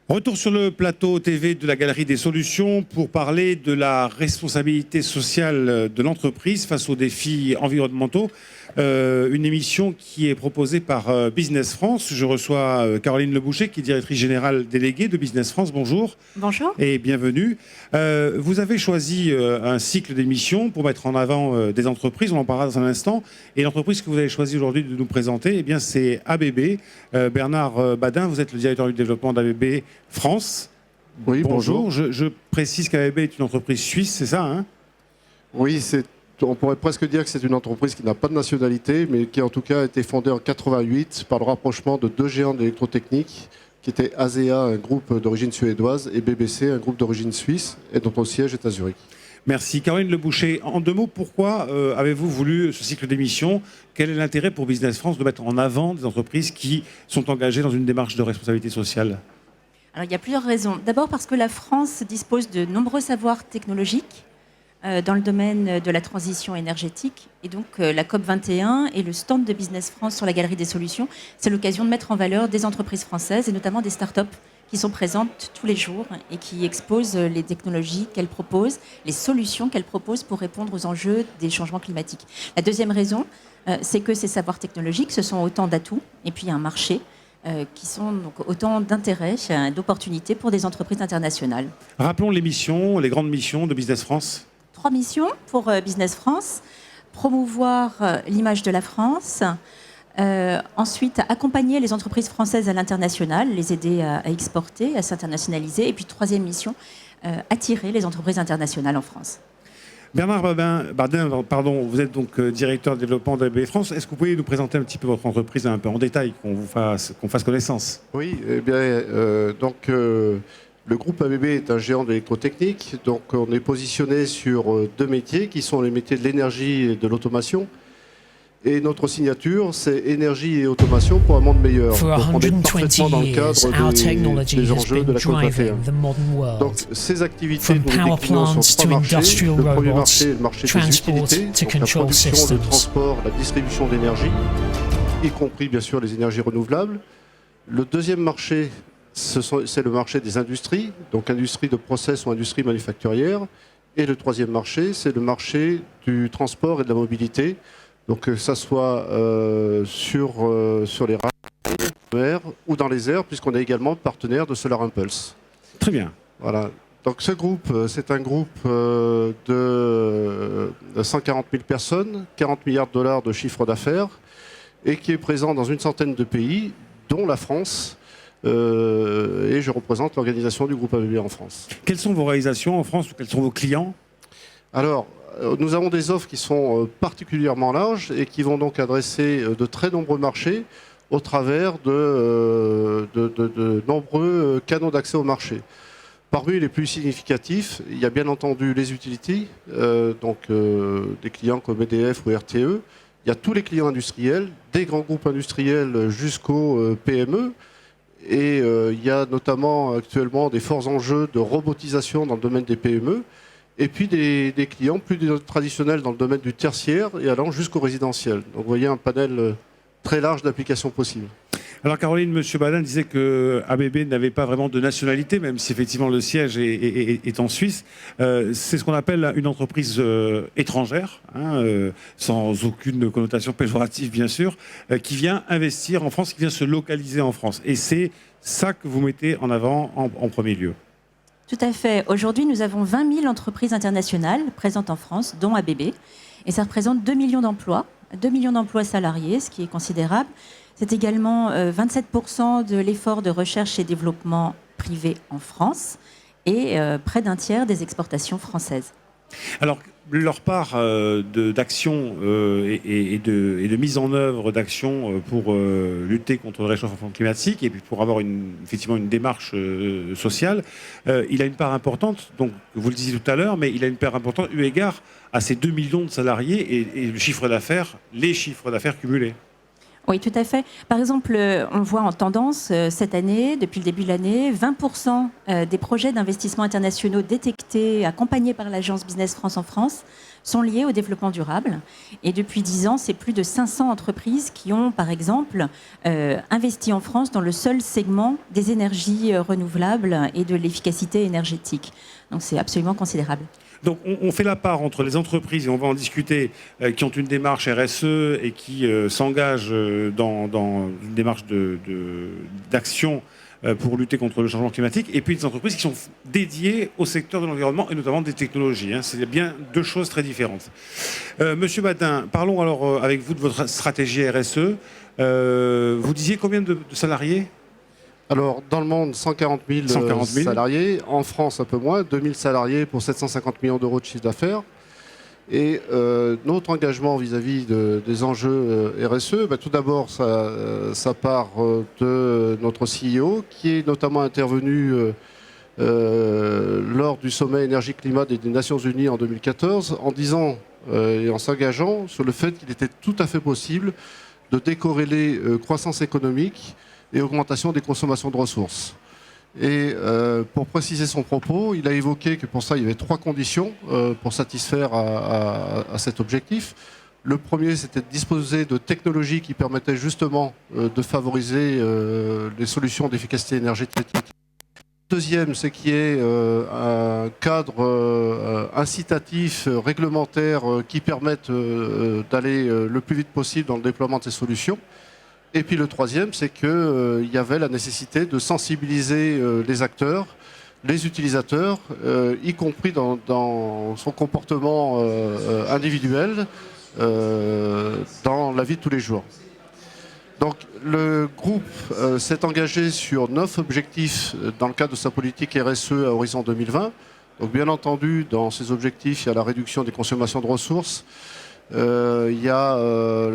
Retour sur le plateau TV de la Galerie des Solutions pour parler de la responsabilité sociale de l'entreprise face aux défis environnementaux. Une émission qui est proposée par Business France. Je reçois Caroline Leboucher, qui est directrice générale déléguée de Business France. Bonjour. Bonjour. Et bienvenue. Vous avez choisi un cycle d'émissions pour mettre en avant des entreprises. On en parlera dans un instant. Et l'entreprise que vous avez choisi aujourd'hui de nous présenter, eh bien, c'est ABB. Bernard Badin, vous êtes le directeur du développement d'ABB France. Oui, bonjour. Je précise qu'ABB est une entreprise suisse, c'est ça, hein? Oui, on pourrait presque dire que c'est une entreprise qui n'a pas de nationalité, mais qui en tout cas a été fondée en 88 par le rapprochement de deux géants d'électrotechnique, qui étaient ASEA, un groupe d'origine suédoise, et BBC, un groupe d'origine suisse, et dont le siège est à Zurich. Merci. Caroline Leboucher, en deux mots, pourquoi avez-vous voulu ce cycle d'émissions? Quel est l'intérêt pour Business France de mettre en avant des entreprises qui sont engagées dans une démarche de responsabilité sociale? Alors, il y a plusieurs raisons. D'abord parce que la France dispose de nombreux savoirs technologiques dans le domaine de la transition énergétique. Et donc, la COP21 et le stand de Business France sur la Galerie des Solutions, c'est l'occasion de mettre en valeur des entreprises françaises et notamment des start-up qui sont présentes tous les jours et qui exposent les technologies qu'elles proposent, les solutions qu'elles proposent pour répondre aux enjeux des changements climatiques. La deuxième raison, c'est que ces savoirs technologiques, ce sont autant d'atouts et puis un marché qui sont donc autant d'intérêts, d'opportunités pour des entreprises internationales. Rappelons les missions, les grandes missions de Business France. 3 missions pour Business France. Promouvoir l'image de la France. Ensuite, accompagner les entreprises françaises à l'international, les aider à exporter, à s'internationaliser. Et puis, troisième mission, attirer les entreprises internationales en France. Bernard Badin, vous êtes donc directeur de développement d'ABB France. Est-ce que vous pouvez nous présenter un petit peu votre entreprise un peu en détail, qu'on fasse connaissance? Oui, eh bien, le groupe ABB est un géant d'électrotechnique. Donc, on est positionné sur deux métiers qui sont les métiers de l'énergie et de l'automation. Et notre signature, c'est énergie et automation pour un monde meilleur. Donc, on est parfaitement dans le cadre des enjeux de la COP21. Donc, ces activités, nous les déclinons sur 3 marchés. Le premier marché est le marché des utilités, donc la production, le transport, la distribution d'énergie, y compris bien sûr les énergies renouvelables. Le deuxième marché, c'est le marché des industries, donc industrie de process ou industrie manufacturière. Et le troisième marché, c'est le marché du transport et de la mobilité. Donc que ça soit sur les rails ou dans les airs, puisqu'on est également partenaire de Solar Impulse. Très bien. Voilà. Donc ce groupe, c'est un groupe de 140 000 personnes, 40 milliards de dollars de chiffre d'affaires, et qui est présent dans une centaine de pays, dont la France. Et je représente l'organisation du groupe ABB en France. Quelles sont vos réalisations en France ou quels sont vos clients? Alors, nous avons des offres qui sont particulièrement larges et qui vont donc adresser de très nombreux marchés au travers de nombreux canaux d'accès au marché. Parmi les plus significatifs, il y a bien entendu les utilities, donc des clients comme EDF ou RTE. Il y a tous les clients industriels, des grands groupes industriels jusqu'aux PME. Et il y a notamment actuellement des forts enjeux de robotisation dans le domaine des PME. Et puis des clients plus traditionnels dans le domaine du tertiaire et allant jusqu'au résidentiel. Donc vous voyez un panel très large d'applications possibles. Alors Caroline, M. Badin disait que ABB n'avait pas vraiment de nationalité, même si effectivement le siège est en Suisse. C'est ce qu'on appelle une entreprise étrangère, sans aucune connotation péjorative bien sûr, qui vient investir en France, qui vient se localiser en France. Et c'est ça que vous mettez en avant en premier lieu. Tout à fait. Aujourd'hui, nous avons 20 000 entreprises internationales présentes en France, dont ABB. Et ça représente 2 millions d'emplois, 2 millions d'emplois salariés, ce qui est considérable. C'est également 27% de l'effort de recherche et développement privé en France et près d'un tiers des exportations françaises. Alors, leur part d'action et de mise en œuvre d'actions pour lutter contre le réchauffement climatique et puis pour avoir effectivement une démarche sociale, il a une part importante, donc vous le disiez tout à l'heure, mais il a une part importante eu égard à ces 2 millions de salariés et le chiffre d'affaires, les chiffres d'affaires cumulés. Oui, tout à fait. Par exemple, on voit en tendance cette année, depuis le début de l'année, 20% des projets d'investissement internationaux détectés, accompagnés par l'agence Business France en France, sont liés au développement durable. Et depuis 10 ans, c'est plus de 500 entreprises qui ont, par exemple, investi en France dans le seul segment des énergies renouvelables et de l'efficacité énergétique. Donc c'est absolument considérable. Donc on fait la part entre les entreprises, et on va en discuter, qui ont une démarche RSE et qui s'engagent dans une démarche d'action pour lutter contre le changement climatique, et puis des entreprises qui sont dédiées au secteur de l'environnement et notamment des technologies. C'est bien deux choses très différentes. Monsieur Badin, parlons alors avec vous de votre stratégie RSE. Vous disiez combien de salariés ? Alors, dans le monde, 140 000 salariés. En France, un peu moins, 2000 salariés pour 750 millions d'euros de chiffre d'affaires. Et notre engagement vis-à-vis des enjeux RSE, tout d'abord, ça part de notre CEO, qui est notamment intervenu lors du sommet énergie-climat des Nations Unies en 2014, en disant et en s'engageant sur le fait qu'il était tout à fait possible de décorréler croissance économique et augmentation des consommations de ressources. Et pour préciser son propos, il a évoqué que pour ça, il y avait 3 conditions pour satisfaire à cet objectif. Le premier, c'était de disposer de technologies qui permettaient justement de favoriser les solutions d'efficacité énergétique. Deuxième, c'est qu'il y ait un cadre incitatif, réglementaire, qui permette d'aller le plus vite possible dans le déploiement de ces solutions. Et puis le troisième, c'est qu'il y avait la nécessité de sensibiliser les acteurs, les utilisateurs, y compris dans son comportement individuel, dans la vie de tous les jours. Donc le groupe s'est engagé sur 9 objectifs dans le cadre de sa politique RSE à horizon 2020. Donc bien entendu, dans ces objectifs, il y a la réduction des consommations de ressources, il y a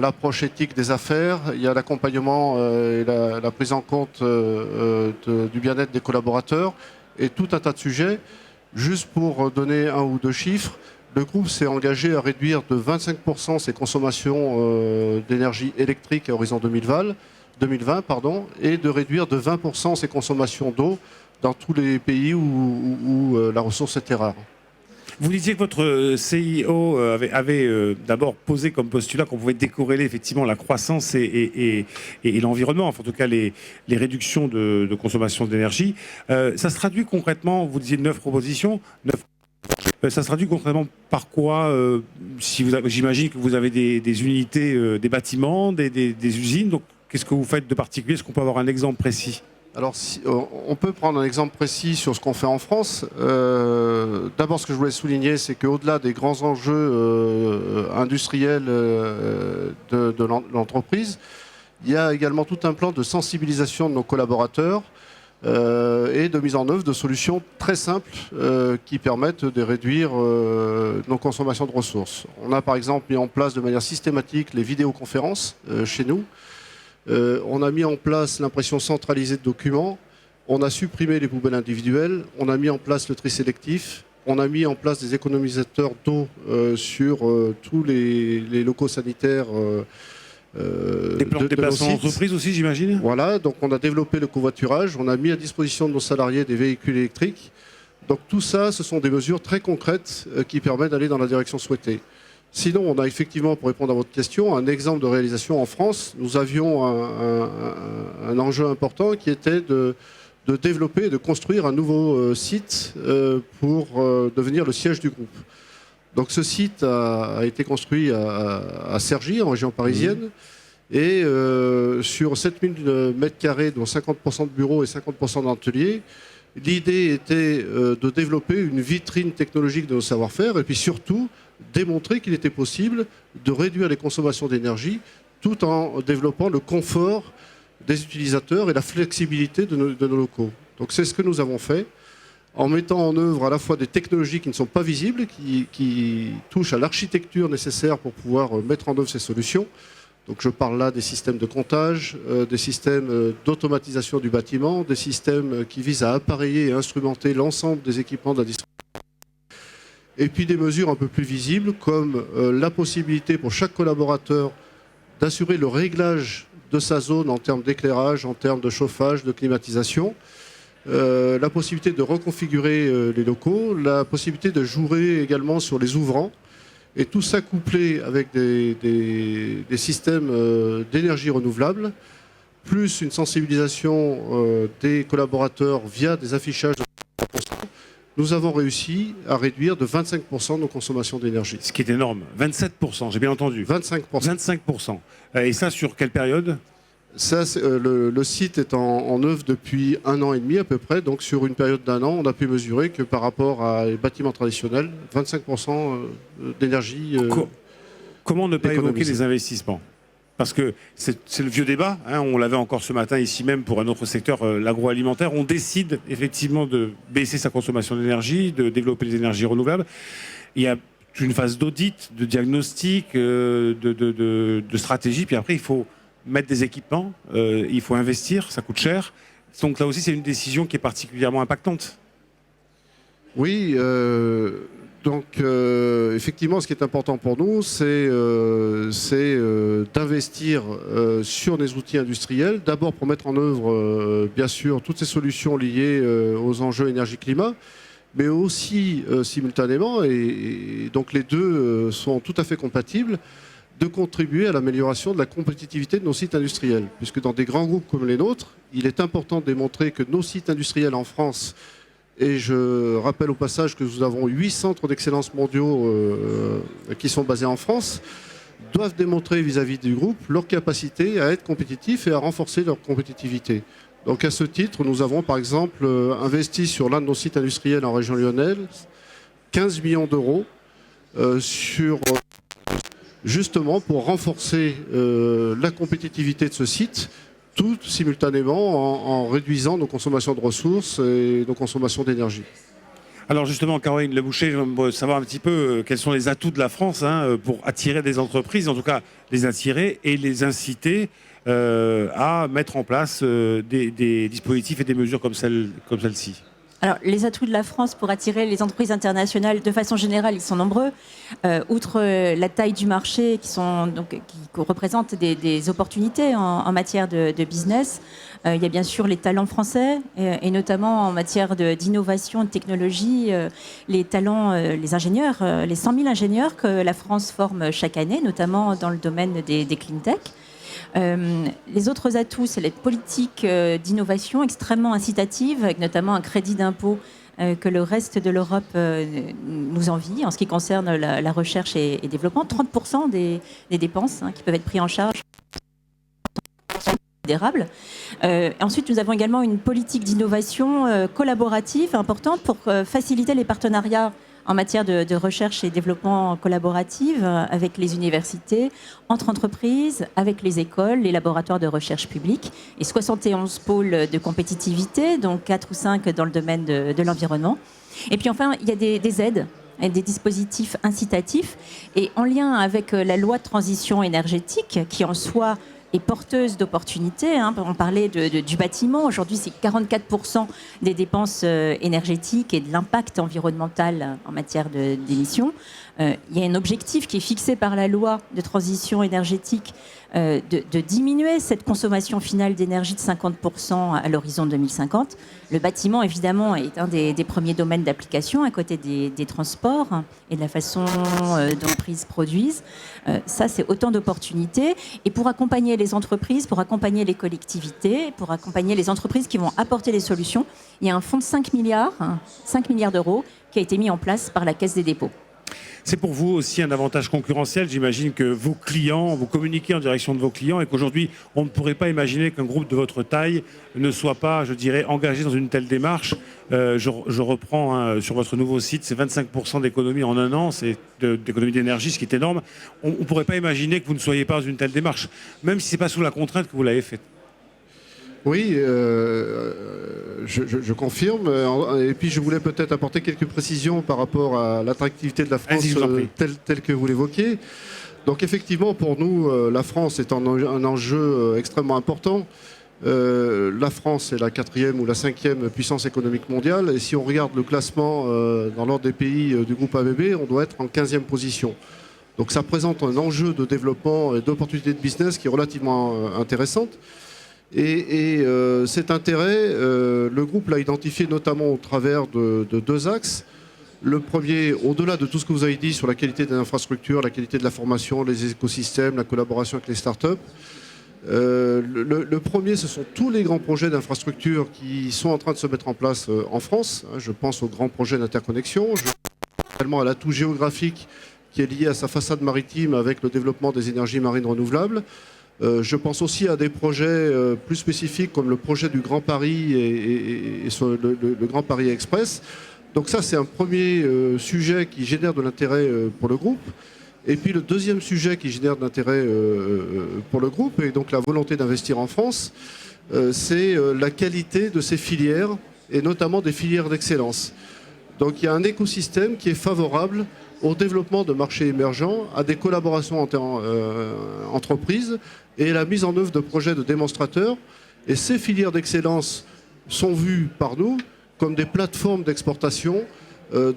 l'approche éthique des affaires, il y a l'accompagnement et la prise en compte du bien-être des collaborateurs et tout un tas de sujets. Juste pour donner un ou deux chiffres, le groupe s'est engagé à réduire de 25% ses consommations d'énergie électrique à horizon 2020 et de réduire de 20% ses consommations d'eau dans tous les pays où la ressource était rare. Vous disiez que votre CIO avait d'abord posé comme postulat qu'on pouvait décorréler effectivement la croissance et l'environnement, enfin en tout cas les réductions de consommation d'énergie. Ça se traduit concrètement, vous disiez 9 propositions, ça se traduit concrètement par quoi j'imagine que vous avez des unités, des bâtiments, des usines, donc qu'est-ce que vous faites de particulier? Est-ce qu'on peut avoir un exemple précis? Alors, on peut prendre un exemple précis sur ce qu'on fait en France. D'abord, ce que je voulais souligner, c'est qu'au-delà des grands enjeux industriels de l'entreprise, il y a également tout un plan de sensibilisation de nos collaborateurs et de mise en œuvre de solutions très simples qui permettent de réduire nos consommations de ressources. On a par exemple mis en place de manière systématique les vidéoconférences chez nous. On a mis en place l'impression centralisée de documents, on a supprimé les poubelles individuelles, on a mis en place le tri sélectif, on a mis en place des économisateurs d'eau sur tous les locaux sanitaires. Des plans de déplacement d'entreprise aussi, j'imagine. Voilà, donc on a développé le covoiturage, on a mis à disposition de nos salariés des véhicules électriques. Donc tout ça, ce sont des mesures très concrètes qui permettent d'aller dans la direction souhaitée. Sinon, on a effectivement, pour répondre à votre question, un exemple de réalisation en France. Nous avions un enjeu important qui était de développer et de construire un nouveau site pour devenir le siège du groupe. Donc ce site a été construit à Cergy, en région parisienne, et sur 7000 m², dont 50% de bureaux et 50% d'ateliers, l'idée était de développer une vitrine technologique de nos savoir-faire et puis surtout démontrer qu'il était possible de réduire les consommations d'énergie tout en développant le confort des utilisateurs et la flexibilité de nos locaux. Donc c'est ce que nous avons fait en mettant en œuvre à la fois des technologies qui ne sont pas visibles, qui touchent à l'architecture nécessaire pour pouvoir mettre en œuvre ces solutions. Donc je parle là des systèmes de comptage, des systèmes d'automatisation du bâtiment, des systèmes qui visent à appareiller et instrumenter l'ensemble des équipements de la distribution. Et puis des mesures un peu plus visibles comme la possibilité pour chaque collaborateur d'assurer le réglage de sa zone en termes d'éclairage, en termes de chauffage, de climatisation. La possibilité de reconfigurer les locaux, la possibilité de jouer également sur les ouvrants, et tout ça couplé avec des systèmes d'énergie renouvelable, plus une sensibilisation des collaborateurs via des affichages de 30%, nous avons réussi à réduire de 25% nos consommations d'énergie. Ce qui est énorme. 27%, j'ai bien entendu. 25%. 25%. Et ça, sur quelle période ? Ça, le site est en œuvre depuis 1 an et demi à peu près. Donc sur une période d'1 an, on a pu mesurer que par rapport à les bâtiments traditionnels, 25% d'énergie. Comment ne pas évoquer économisée. les investissements ? Parce que c'est le vieux débat, hein, on l'avait encore ce matin ici même pour un autre secteur, l'agroalimentaire. On décide effectivement de baisser sa consommation d'énergie, de développer les énergies renouvelables. Il y a une phase d'audit, de diagnostic, de stratégie, puis après il faut mettre des équipements, il faut investir, ça coûte cher. Donc là aussi, c'est une décision qui est particulièrement impactante. Oui, effectivement, ce qui est important pour nous, c'est d'investir sur des outils industriels, d'abord pour mettre en œuvre, bien sûr, toutes ces solutions liées aux enjeux énergie-climat, mais aussi simultanément, et donc les deux sont tout à fait compatibles, de contribuer à l'amélioration de la compétitivité de nos sites industriels. Puisque dans des grands groupes comme les nôtres, il est important de démontrer que nos sites industriels en France, et je rappelle au passage que nous avons 8 centres d'excellence mondiaux qui sont basés en France, doivent démontrer vis-à-vis du groupe leur capacité à être compétitifs et à renforcer leur compétitivité. Donc à ce titre, nous avons par exemple investi sur l'un de nos sites industriels en région lyonnaise 15 millions d'euros justement pour renforcer la compétitivité de ce site, tout simultanément en réduisant nos consommations de ressources et nos consommations d'énergie. Alors justement, Caroline Leboucher, j'aimerais savoir un petit peu quels sont les atouts de la France pour attirer des entreprises, en tout cas les attirer et les inciter à mettre en place des dispositifs et des mesures comme celle-ci. Alors, les atouts de la France pour attirer les entreprises internationales, de façon générale, ils sont nombreux. Outre la taille du marché, qui représentent des opportunités en matière de business, il y a bien sûr les talents français, et notamment en matière d'innovation, de technologie, les talents, les ingénieurs, les 100 000 ingénieurs que la France forme chaque année, notamment dans le domaine des clean tech. Les autres atouts, c'est les politiques d'innovation extrêmement incitatives, avec notamment un crédit d'impôt que le reste de l'Europe nous envie en ce qui concerne la recherche et développement. 30% des dépenses qui peuvent être prises en charge considérable. Ensuite, nous avons également une politique d'innovation collaborative importante pour faciliter les partenariats en matière de recherche et développement collaborative avec les universités, entre entreprises, avec les écoles, les laboratoires de recherche publique, et 71 pôles de compétitivité, dont 4 ou 5 dans le domaine de l'environnement. Et puis enfin, il y a des aides et des dispositifs incitatifs, et en lien avec la loi de transition énergétique, qui en soi est porteuse d'opportunités. On parlait du bâtiment. Aujourd'hui, c'est 44% des dépenses énergétiques et de l'impact environnemental en matière d'émissions. Il y a un objectif qui est fixé par la loi de transition énergétique de diminuer cette consommation finale d'énergie de 50% à l'horizon 2050. Le bâtiment, évidemment, est un des premiers domaines d'application à côté des transports et de la façon dont les entreprises produisent. Ça, c'est autant d'opportunités. Et pour accompagner les entreprises, pour accompagner les collectivités, pour accompagner les entreprises qui vont apporter les solutions, il y a un fonds de 5 milliards d'euros qui a été mis en place par la Caisse des dépôts. C'est pour vous aussi un avantage concurrentiel. J'imagine que vos clients, vous communiquez en direction de vos clients et qu'aujourd'hui, on ne pourrait pas imaginer qu'un groupe de votre taille ne soit pas, je dirais, engagé dans une telle démarche. Je reprends sur votre nouveau site, c'est 25% d'économie en 1 an, c'est d'économie d'énergie, ce qui est énorme. On ne pourrait pas imaginer que vous ne soyez pas dans une telle démarche, même si ce n'est pas sous la contrainte que vous l'avez faite. Oui, je confirme. Et puis je voulais peut-être apporter quelques précisions par rapport à l'attractivité de la France telle que vous l'évoquiez. Donc effectivement, pour nous, la France est un enjeu extrêmement important. La France est la 4e ou la 5e puissance économique mondiale. Et si on regarde le classement dans l'ordre des pays du groupe ABB, on doit être en 15e position. Donc ça présente un enjeu de développement et d'opportunité de business qui est relativement intéressante. Et cet intérêt, le groupe l'a identifié notamment au travers de deux axes. Le premier, au-delà de tout ce que vous avez dit sur la qualité des infrastructures, la qualité de la formation, les écosystèmes, la collaboration avec les startups, le premier, ce sont tous les grands projets d'infrastructures qui sont en train de se mettre en place en France. Je pense aux grands projets d'interconnexion, je pense également à l'atout géographique qui est lié à sa façade maritime avec le développement des énergies marines renouvelables. Je pense aussi à des projets plus spécifiques comme le projet du Grand Paris et le Grand Paris Express. Donc ça, c'est un premier sujet qui génère de l'intérêt pour le groupe. Et puis le deuxième sujet qui génère de l'intérêt pour le groupe, et donc la volonté d'investir en France, c'est la qualité de ces filières, et notamment des filières d'excellence. Donc il y a un écosystème qui est favorable au développement de marchés émergents, à des collaborations entre entreprises et à la mise en œuvre de projets de démonstrateurs. Et ces filières d'excellence sont vues par nous comme des plateformes d'exportation,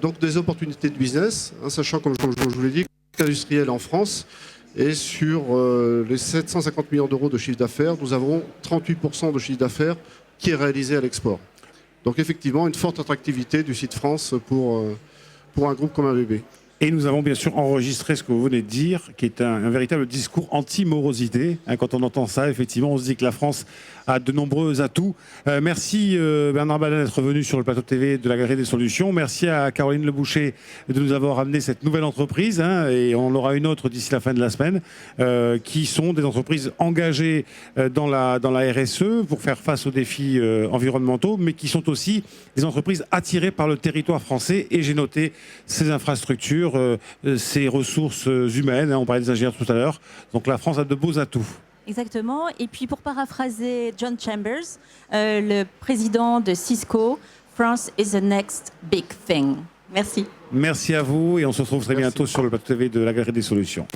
donc des opportunités de business, sachant, comme je vous l'ai dit, industriel en France. Et sur les 750 millions d'euros de chiffre d'affaires, nous avons 38% de chiffre d'affaires qui est réalisé à l'export. Donc effectivement, une forte attractivité du site France pour un groupe comme ABB. Et nous avons bien sûr enregistré ce que vous venez de dire, qui est un véritable discours anti-morosité. Quand on entend ça, effectivement, on se dit que la France a de nombreux atouts. Merci Bernard Balin d'être venu sur le plateau TV de la Galerie des Solutions. Merci à Caroline Leboucher de nous avoir amené cette nouvelle entreprise. Et on en aura une autre d'ici la fin de la semaine, qui sont des entreprises engagées dans la RSE pour faire face aux défis environnementaux, mais qui sont aussi des entreprises attirées par le territoire français. Et j'ai noté ces infrastructures, ces ressources humaines, on parlait des ingénieurs tout à l'heure, donc la France a de beaux atouts. Exactement, et puis pour paraphraser John Chambers, le président de Cisco, France is the next big thing. Merci. Merci à vous et on se retrouve très bientôt sur le plateau TV de la Galerie des Solutions.